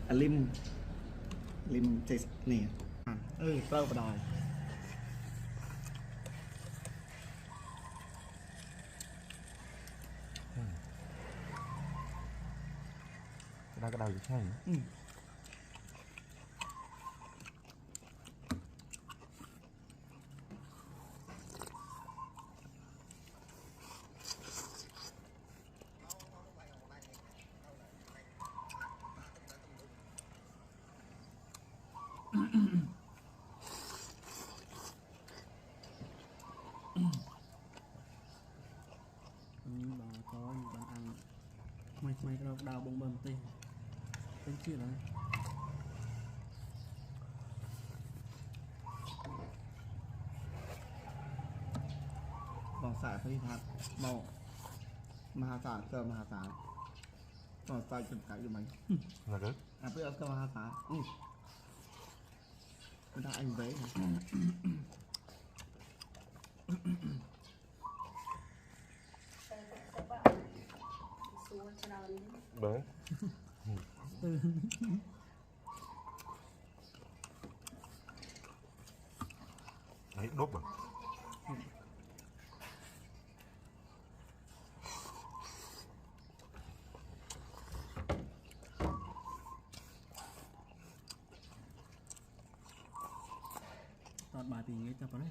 lim lim chơi nè câu vào đòi cái đầu gì thế bà có bạn ăn mày mày đâu đào bông bông tê tên chuyện đấy bỏ xả thấy thật màu mà xả cơ mà xả bỏ xả chụp cái cho mày là cái bây giờ cơ mà xả người ta anh vấy đấy đấy đốt à toàn bài thì nghe cho nó là